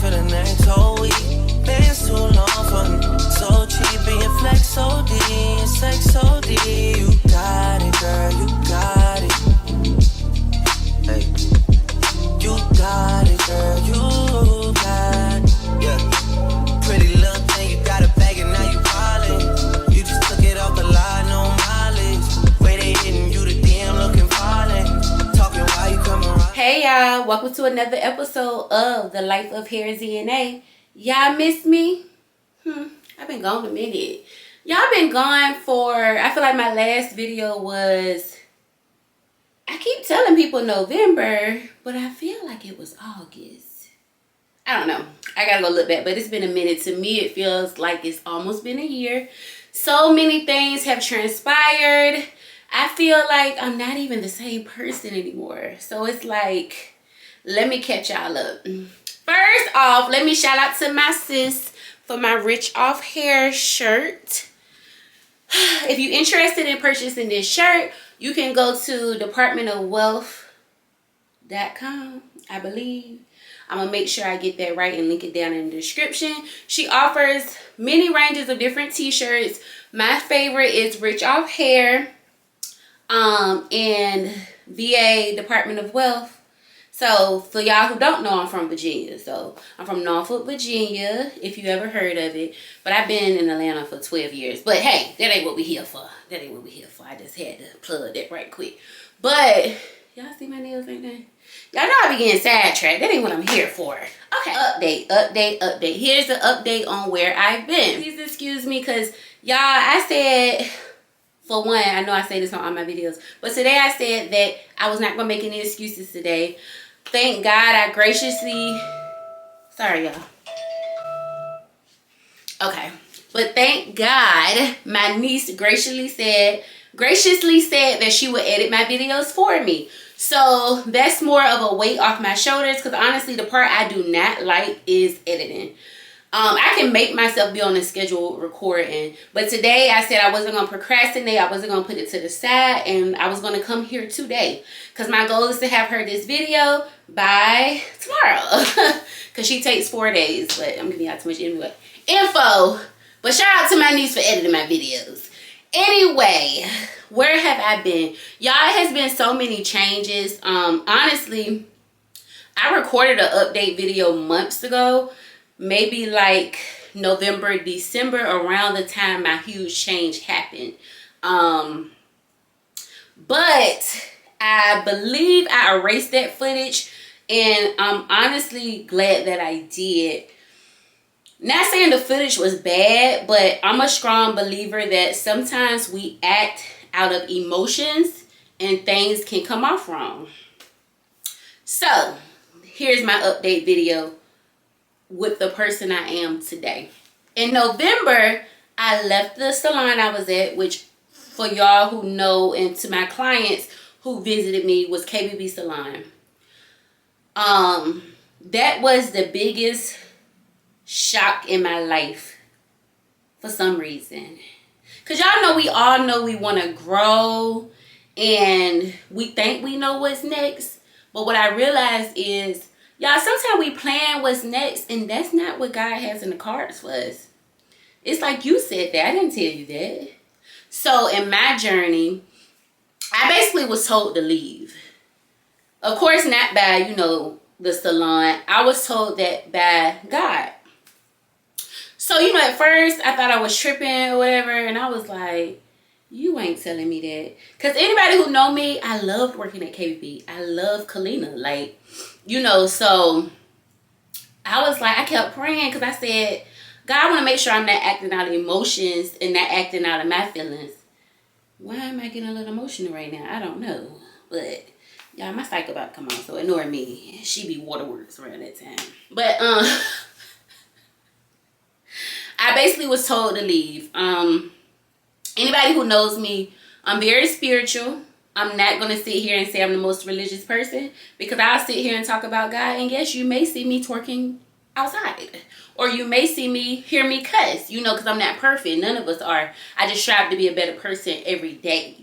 for the next whole week. Bands too long for me. So cheap and your flex OD and sex OD. You got it, girl, you got it. Hey. You got it, girl, you got it. Yeah. Pretty little thing, you got a bag and now you wildin'. You just took it off the line, no mileage. Way they hitting you, the DM looking violent. Talking while you come around. Hey y'all, welcome to another episode of The Life of Hair ZNA. Y'all miss me? I've been gone a minute. Y'all been gone for, I feel like my last video was, I keep telling people November, but I feel like it was August. I don't know. I gotta go look back, but it's been a minute. To me, it feels like it's almost been a year. So many things have transpired. I feel like I'm not even the same person anymore. So it's like, let me catch y'all up. First off, let me shout out to my sis for my Rich Off Hair shirt. If you're interested in purchasing this shirt, you can go to departmentofwealth.com, I believe. I'm going to make sure I get that right and link it down in the description. She offers many ranges of different t-shirts. My favorite is Rich Off Hair and VA, Department of Wealth. So, for y'all who don't know, I'm from Virginia. So, I'm from Norfolk, Virginia, if you ever heard of it. But I've been in Atlanta for 12 years. But hey, that ain't what we here for. That ain't what we here for. I just had to plug that right quick. But, y'all see my nails right there? Y'all know I be getting sidetracked. That ain't what I'm here for. Okay, update. Here's the update on where I've been. Please excuse me, because y'all, I said... For one, I know I say this on all my videos, but today I said that I was not going to make any excuses today. Thank God I graciously... Sorry, y'all. Okay. But thank God my niece graciously said that she would edit my videos for me. So that's more of a weight off my shoulders, because honestly, the part I do not like is editing. I can make myself be on a schedule recording, but today I said I wasn't going to procrastinate. I wasn't going to put it to the side, and I was going to come here today because my goal is to have her this video by tomorrow because she takes 4 days, but I'm giving y'all too much info. But shout out to my niece for editing my videos. Anyway, where have I been? Y'all, it has been so many changes. Honestly, I recorded an update video months ago. Maybe like November, December, around the time my huge change happened. But I believe I erased that footage, and I'm honestly glad that I did. Not saying the footage was bad, but I'm a strong believer that sometimes we act out of emotions and things can come off wrong. So, here's my update video with the person I am today. In November, I left the salon I was at, which for y'all who know and to my clients who visited me was KBB Salon. That was the biggest shock in my life for some reason. Because y'all know we all know we want to grow and we think we know what's next. But what I realized is, y'all, sometimes we plan what's next, and that's not what God has in the cards for us. It's like you said that. I didn't tell you that. So in my journey, I basically was told to leave. Of course, not by, the salon. I was told that by God. So, at first, I thought I was tripping or whatever, and I was like, you ain't telling me that. Because anybody who know me, I loved working at KBB. I love Kalina. So I was like, I kept praying because I said, God, I want to make sure I'm not acting out of emotions and not acting out of my feelings. Why am I getting a little emotional right now? I don't know. But, y'all, my cycle about to come on, so ignore me. She be waterworks around that time. But, I basically was told to leave. Anybody who knows me, I'm very spiritual. I'm not going to sit here and say I'm the most religious person, because I'll sit here and talk about God, and yes, you may see me twerking outside, or you may hear me cuss, because I'm not perfect. None of us are. I just strive to be a better person every day,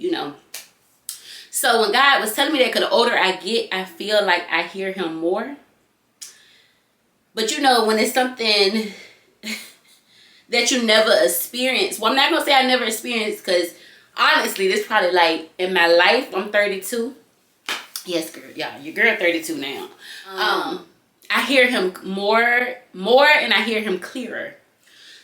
So when God was telling me that, because the older I get, I feel like I hear him more. But you know, when it's something that you never experienced, well, I'm not gonna say I never experienced, because honestly, this probably like in my life, I'm 32. Yes, girl, yeah, your girl 32 now. I hear him more, and I hear him clearer.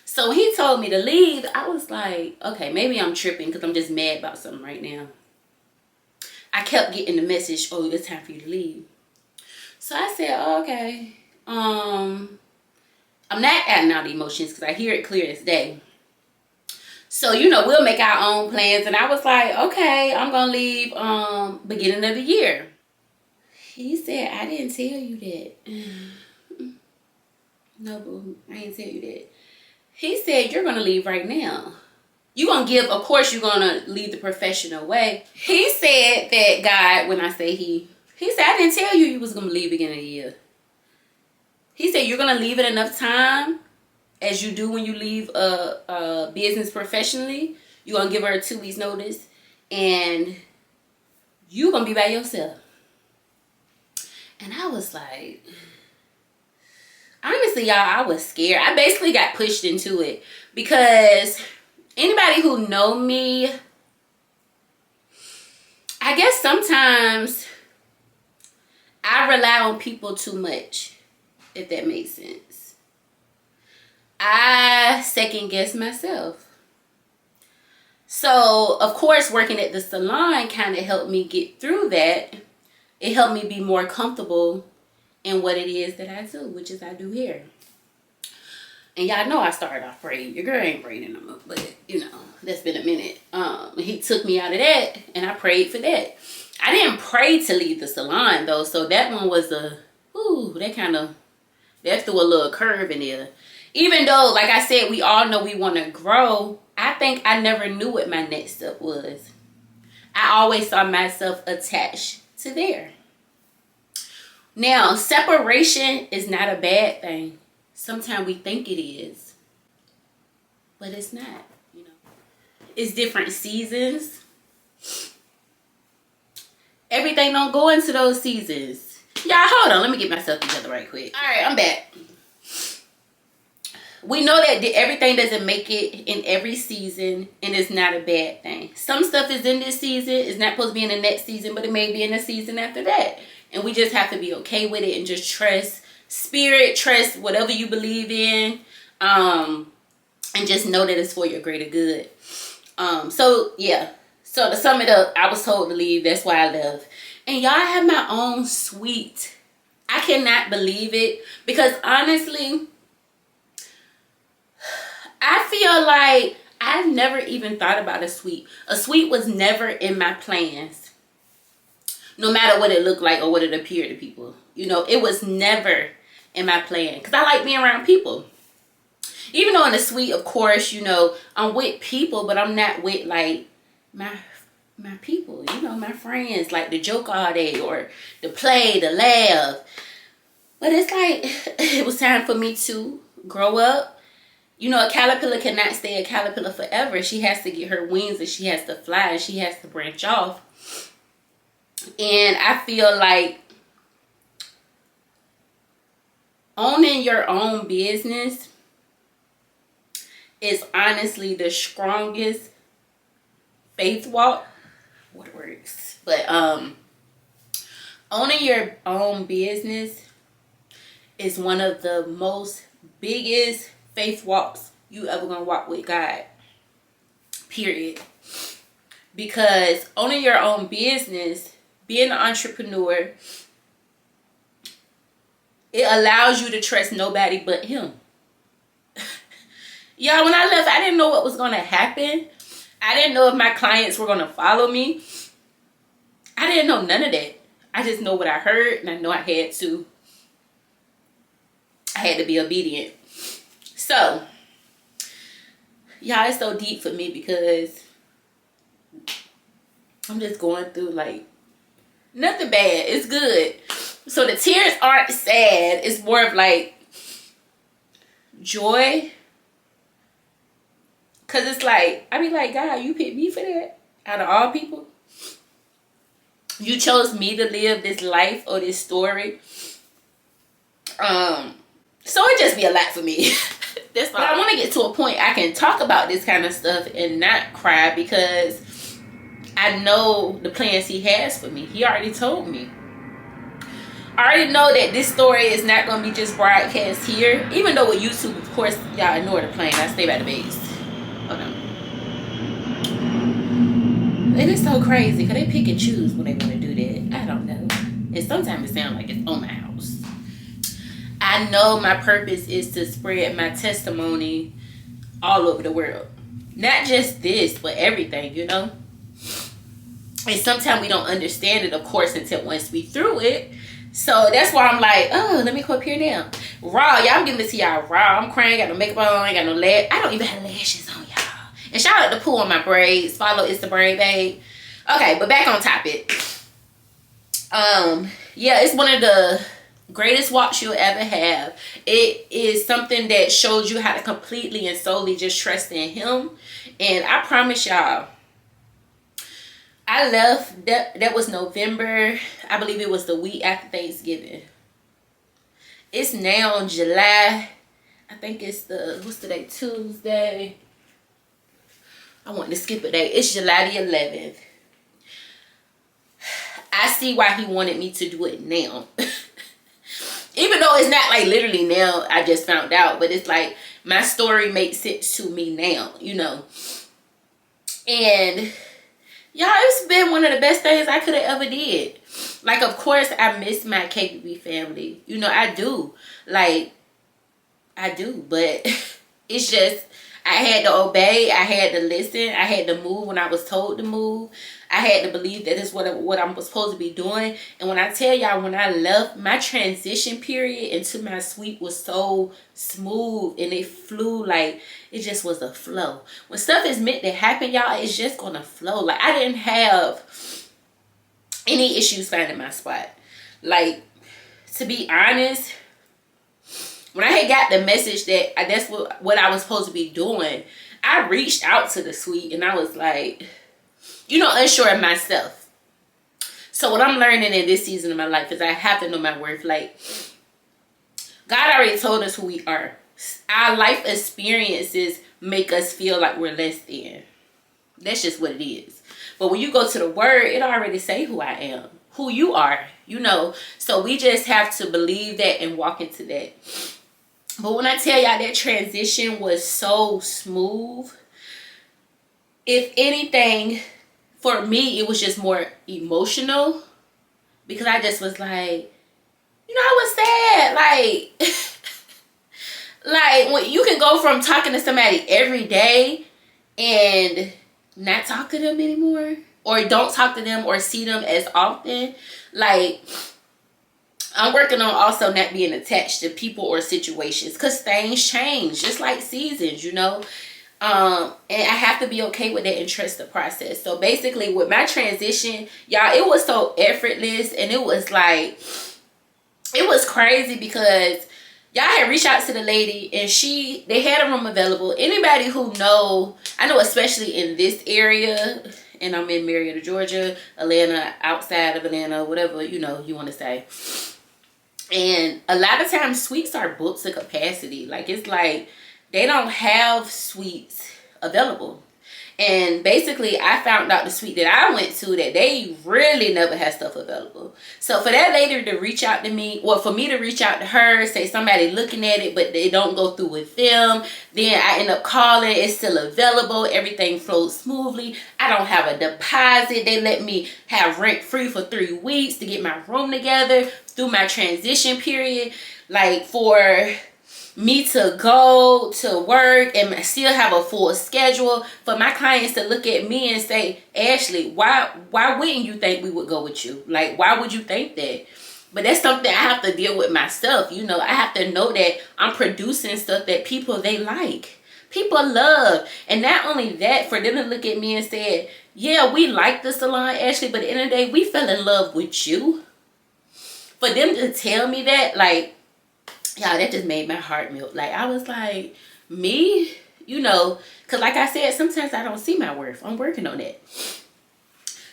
So he told me to leave. I was like, okay, maybe I'm tripping because I'm just mad about something right now. I kept getting the message, oh, it's time for you to leave. So I said, oh, okay. I'm not adding out the emotions because I hear it clear as day. So, you know, we'll make our own plans. And I was like, okay, I'm going to leave beginning of the year. He said, I didn't tell you that. No, boo, I didn't tell you that. He said, you're going to leave right now. You're going to give, of course, you're going to lead the professional way. He said that God, when I say he said, I didn't tell you was going to leave beginning of the year. He said, you're going to leave it enough time as you do when you leave a business professionally. You're going to give her a 2 weeks notice and you're going to be by yourself. And I was like, honestly, y'all, I was scared. I basically got pushed into it because anybody who know me, I guess sometimes I rely on people too much, if that makes sense. I second guess myself. So, of course, working at the salon kind of helped me get through that. It helped me be more comfortable in what it is that I do, which is I do hair. And y'all know I started off braiding. Your girl ain't braiding no more, but you know, that's been a minute. He took me out of that and I prayed for that. I didn't pray to leave the salon though, so that one was that threw a little curve in there. Even though, like I said, we all know we want to grow, I think I never knew what my next step was. I always saw myself attached to there. Now, separation is not a bad thing. Sometimes we think it is, but it's not, you know. It's different seasons. Everything don't go into those seasons. Y'all, hold on. Let me get myself together right quick. All right, I'm back. We know that everything doesn't make it in every season, and it's not a bad thing. Some stuff is in this season. It's not supposed to be in the next season, but it may be in the season after that. And we just have to be okay with it and just trust spirit, trust whatever you believe in, and just know that it's for your greater good. So, yeah. So, to sum it up, I was told to leave. That's why I left. And y'all, have my own suite. I cannot believe it because, honestly, I feel like I've never even thought about a suite. A suite was never in my plans. No matter what it looked like or what it appeared to people. You know, it was never in my plan. Because I like being around people. Even though in a suite, of course, you know, I'm with people. But I'm not with, like, my people. You know, my friends. Like, to joke all day. Or to play, to laugh. But it's like, it was time for me to grow up. You know, a caterpillar cannot stay a caterpillar forever. She has to get her wings and she has to fly and she has to branch off. And I feel like owning your own business is honestly the strongest faith walk. What works? But owning your own business is one of the most biggest faith walks you ever gonna walk with God, period. Because owning your own business, being an entrepreneur, it allows you to trust nobody but him. Y'all, when I left, I didn't know what was gonna happen. I didn't know if my clients were gonna follow me. I didn't know none of that. I just know what I heard, and I know I had to be obedient. So, y'all, it's so deep for me because I'm just going through, like, nothing bad. It's good. So, the tears aren't sad. It's more of, like, joy. Because it's like, I be like, God, you picked me for that? Out of all people? You chose me to live this life or this story. So it just be a lot for me. That's all. But I want to get to a point I can talk about this kind of stuff and not cry, because I know the plans he has for me. He already told me. I already know that this story is not going to be just broadcast here. Even though with YouTube, of course, y'all ignore the plane. I stay by the base. Hold on. And it's so crazy because they pick and choose when they want to do that. I don't know. And sometimes it sounds like it's on my house. I know my purpose is to spread my testimony all over the world. Not just this, but everything, you know? And sometimes we don't understand it, of course, until once we through it. So that's why I'm like, oh, let me go up here now. Raw, y'all, I'm giving this to y'all raw. I'm crying, got no makeup on, ain't got no lash. I don't even have lashes on, y'all. And shout out to Pooh on my braids. Follow It's the Braid Babe. Okay, but back on topic. Yeah, it's one of the greatest walks you'll ever have. It is something that shows you how to completely and solely just trust in him. And I promise y'all, I left, that was November. I believe it was the week after Thanksgiving. It's now July. I think it's what's today? Tuesday. I want to skip a day. It's July the 11th. I see why he wanted me to do it now. Even though it's not like literally now, I just found out. But it's like my story makes sense to me now, you know. And y'all, it's been one of the best things I could have ever did. Like, of course, I miss my KBB family. You know, I do. Like, I do. But it's just, I had to obey. I had to listen. I had to move when I was told to move. I had to believe that it's what I'm supposed to be doing. And when I tell y'all, when I left, my transition period into my suite was so smooth. And it flew like, it just was a flow. When stuff is meant to happen, y'all, it's just going to flow. Like, I didn't have any issues finding my spot. Like, to be honest, when I had got the message that that's what I was supposed to be doing, I reached out to the suite and I was like, you know, unsure of myself. So what I'm learning in this season of my life is I have to know my worth. Like, God already told us who we are. Our life experiences make us feel like we're less than. That's just what it is. But when you go to the word, it already say who I am, who you are, you know. So we just have to believe that and walk into that. But when I tell y'all that transition was so smooth, if anything, for me, it was just more emotional. Because I just was like, you know, I was sad. Like, when you can go from talking to somebody every day and not talk to them anymore. Or don't talk to them or see them as often. Like, I'm working on also not being attached to people or situations. Because things change. Just like seasons, you know. And I have to be okay with that and trust the process. So basically with my transition, y'all, it was so effortless. And it was like, it was crazy because y'all had reached out to the lady and they had a room available. Anybody who I know especially in this area, and I'm in Marietta, Georgia, Atlanta, outside of Atlanta, whatever, you know, you want to say. And a lot of times suites are booked to capacity. Like, it's like they don't have suites available. And basically, I found out the suite that I went to that they really never had stuff available. So for that lady to reach out to me, well, for me to reach out to her, say somebody looking at it, but they don't go through with them. Then I end up calling, it's still available. Everything flows smoothly. I don't have a deposit. They let me have rent free for 3 weeks to get my room together through my transition period. Like, for me to go to work and still have a full schedule, for my clients to look at me and say, Ashley, why wouldn't you think we would go with you? Like, why would you think that? But that's something I have to deal with myself. You know, I have to know that I'm producing stuff that people, they like. People love. And not only that, for them to look at me and say, yeah, we like the salon, Ashley, but at the end of the day, we fell in love with you. For them to tell me that, like, y'all, that just made my heart melt. Like, I was like, me? You know, because like I said, sometimes I don't see my worth. I'm working on that.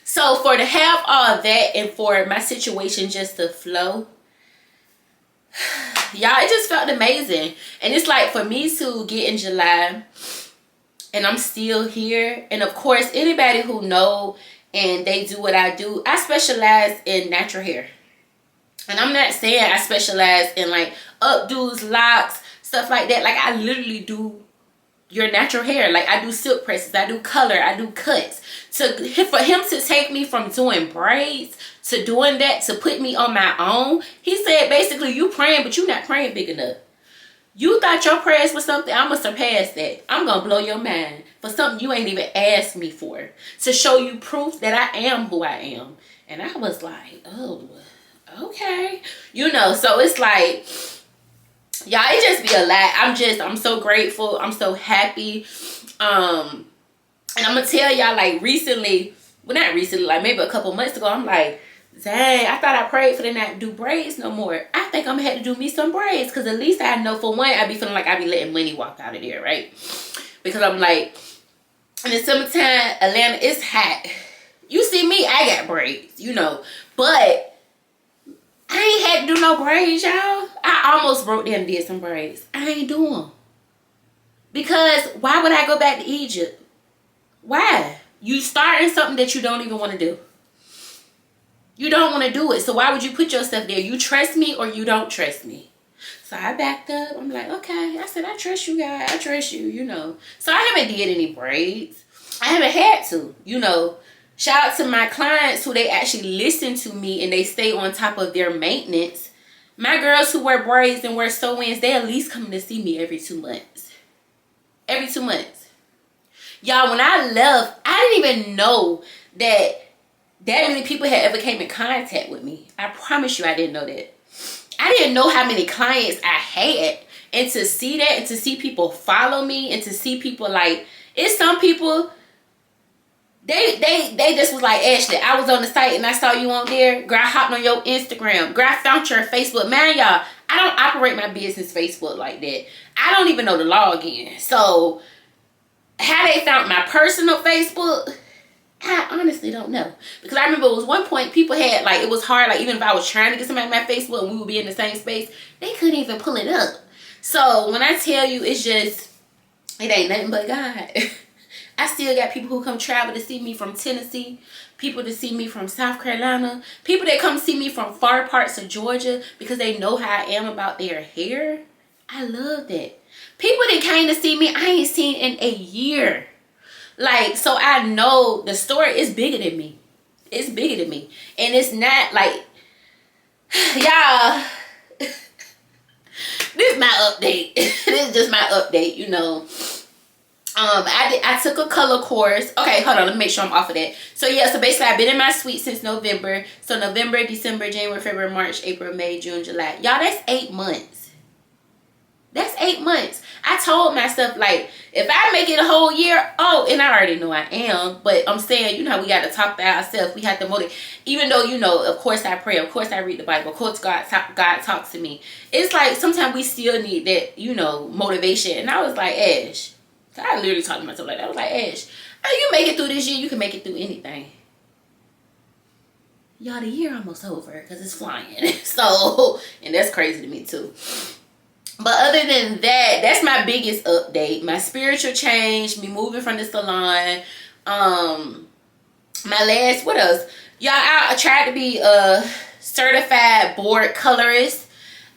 So for to have all that and for my situation just to flow, y'all, it just felt amazing. And it's like for me to get in July and I'm still here. And of course, anybody who know and they do what I do, I specialize in natural hair. And I'm not saying I specialize in like updos, locks, stuff like that. Like I literally do your natural hair. Like I do silk presses, I do color, I do cuts. So for him to take me from doing braids to doing that, to put me on my own, he said basically, you praying, but you not praying big enough. You thought your prayers was something, I'm gonna surpass that. I'm gonna blow your mind for something you ain't even asked me for, to show you proof that I am who I am. And I was like, oh, okay. You know, so it's like, y'all, it just be a lot. I'm so grateful. I'm so happy. And I'm gonna tell y'all, like recently, well not recently, like maybe a couple months ago, I'm like, dang, I thought I prayed for them not to do braids no more. I think I'm gonna have to do me some braids, because at least I know for one, I be feeling like I be letting money walk out of there, right? Because I'm like, in the summertime, Atlanta, it's hot. You see me, I got braids, you know, but I ain't had to do no braids, y'all. I almost broke them and did some braids. I ain't doing them. Because why would I go back to Egypt? Why? You starting something that you don't even want to do. You don't want to do it. So why would you put yourself there? You trust me or you don't trust me? So I backed up. I'm like, okay. I said, I trust you guys. I trust you, you know. So I haven't did any braids. I haven't had to, you know. Shout out to my clients who they actually listen to me and they stay on top of their maintenance. My girls who wear braids and wear sew-ins, they at least come to see me every 2 months. Every 2 months. Y'all, when I left, I didn't even know that many people had ever came in contact with me. I promise you I didn't know that. I didn't know how many clients I had. And to see that, and to see people follow me, and to see people like, it's some people, they just was like, Ashley, I was on the site and I saw you on there. Girl, I hopped on your Instagram. Girl, I found your Facebook. Man, y'all, I don't operate my business Facebook like that. I don't even know the login. So how they found my personal Facebook, I honestly don't know. Because I remember it was one point people had, like, it was hard, like, even if I was trying to get somebody on my Facebook and we would be in the same space, they couldn't even pull it up. So when I tell you, it's just, it ain't nothing but God. I still got people who come travel to see me from Tennessee, people to see me from South Carolina, people that come see me from far parts of Georgia because they know how I am about their hair. I love that. People that came to see me, I ain't seen in a year. Like, so I know the story is bigger than me. It's bigger than me. And it's not like, y'all, this is my update. This is just my update, you know. I took a color course. Okay, hold on, let me make sure I'm off of that. So yeah, so basically I've been in my suite since November. So November, December, January, February, March, April, May, June, July. Y'all, that's 8 months. That's 8 months. I told myself, like, if I make it a whole year, oh, and I already know I am, but I'm saying, you know, we got to talk about ourselves. We have to motivate. Even though, you know, of course I pray, of course I read the Bible, of course God talks to me. It's like sometimes we still need that, you know, motivation. And I was like, Ash, I literally talked to myself like that. I was like, Ash, oh, you make it through this year, you can make it through anything. Y'all, the year almost over because it's flying. So, and that's crazy to me too. But other than that, that's my biggest update. My spiritual change, me moving from the salon. My last, what else? Y'all, I tried to be a certified board colorist.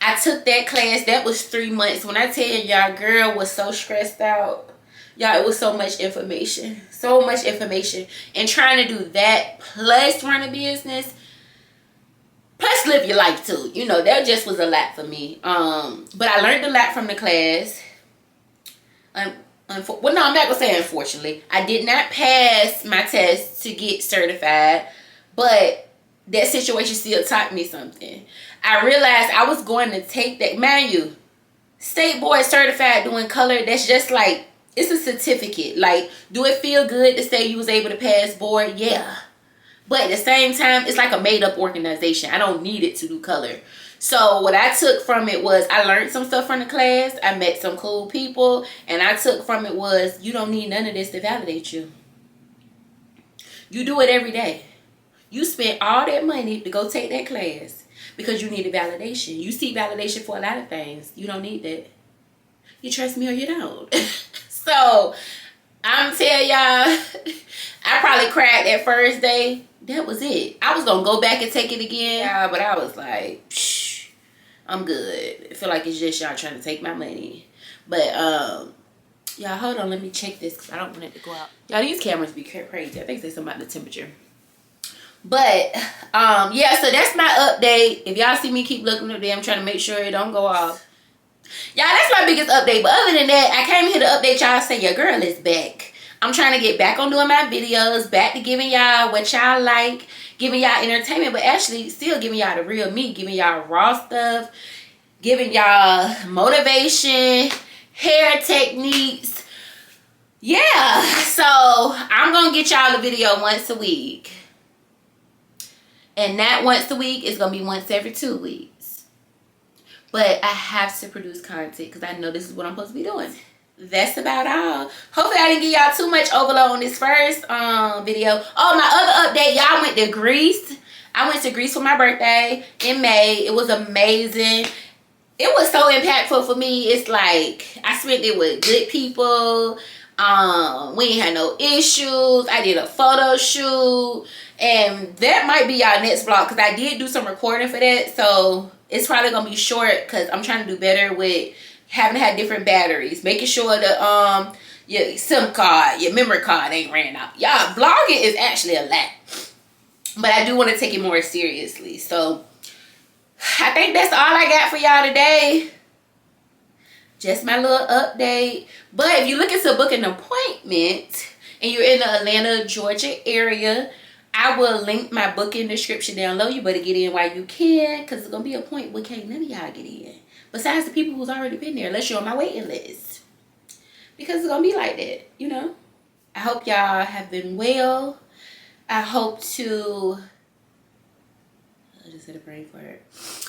I took that class. That was 3 months. When I tell y'all, girl was so stressed out. Y'all, it was so much information. So much information. And trying to do that plus run a business. Plus live your life too. You know, that just was a lot for me. But I learned a lot from the class. Well, no, I'm not going to say unfortunately. I did not pass my test to get certified. But that situation still taught me something. I realized I was going to take that. Mind you, state board certified doing color, that's just like, it's a certificate. Like, do it feel good to say you was able to pass board? Yeah. But at the same time, it's like a made-up organization. I don't need it to do color. So what I took from it was I learned some stuff from the class. I met some cool people. And I took from it was you don't need none of this to validate you. You do it every day. You spend all that money to go take that class. because you need a validation. You seek validation for a lot of things. You don't need that. You trust me or you don't. So I'm tell y'all, I probably cried that first day. That was it. I was gonna go back and take it again, yeah, but I was like, psh, I'm good. I feel like it's just y'all trying to take my money. But y'all, hold on, let me check this because I don't want it to go out. Y'all, these cameras be crazy. I think they say something about the temperature. But yeah, so that's my update. If y'all see me keep looking at them, trying to make sure it don't go off. Y'all, that's my biggest update. But other than that, I came here to update y'all, say your girl is back. I'm trying to get back on doing my videos, back to giving y'all what y'all like, giving y'all entertainment, but actually still giving y'all the real me, giving y'all raw stuff, giving y'all motivation, hair techniques. Yeah, so I'm gonna get y'all the video once a week. And that once a week is going to be once every 2 weeks. But I have to produce content because I know this is what I'm supposed to be doing. That's about all. Hopefully I didn't give y'all too much overload on this first video. Oh, my other update. Y'all went to Greece. I went to Greece for my birthday in May. It was amazing. It was so impactful for me. It's like I spent it with good people. We ain't had no issues. I did a photo shoot. And that might be y'all next vlog because I did do some recording for that. So it's probably going to be short because I'm trying to do better with having to have different batteries. Making sure the your SIM card, your memory card ain't ran out. Y'all, vlogging is actually a lot. But I do want to take it more seriously. So I think that's all I got for y'all today. Just my little update. But if you're looking to book an appointment and you're in the Atlanta, Georgia area, I will link my booking description down low. You better get in while you can because it's going to be a point where can't none of y'all get in. Besides the people who's already been there, unless you're on my waiting list. Because it's going to be like that, you know. I hope y'all have been well. I hope to... I just hit a brain fart.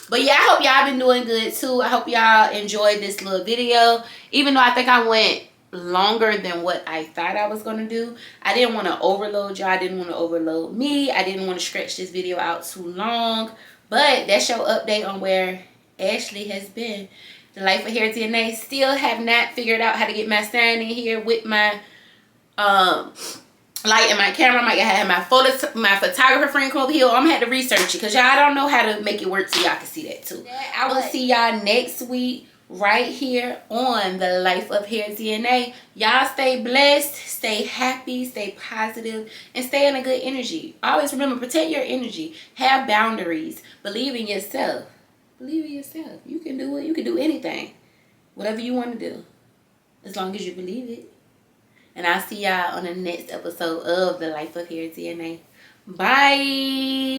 But yeah, I hope y'all been doing good too. I hope y'all enjoyed this little video. Even though I think I went longer than what I thought I was going to do. I didn't want to overload y'all. I didn't want to overload me. I didn't want to stretch this video out too long. But that's your update on where Ashley has been. The Life of Hair DNA. Still have not figured out how to get my stand in here with my light and my camera. I might have my photographer friend come over here. I'm gonna have to research it because y'all don't know how to make it work so y'all can see that too. I will see y'all next week right here on the Life of Hair DNA. Y'all stay blessed, stay happy, stay positive, and stay in a good energy. Always remember, protect your energy. Have boundaries. Believe in yourself. Believe in yourself. You can do it. You can do anything. Whatever you want to do. As long as you believe it. And I'll see y'all on the next episode of the Life of Hair DNA. Bye.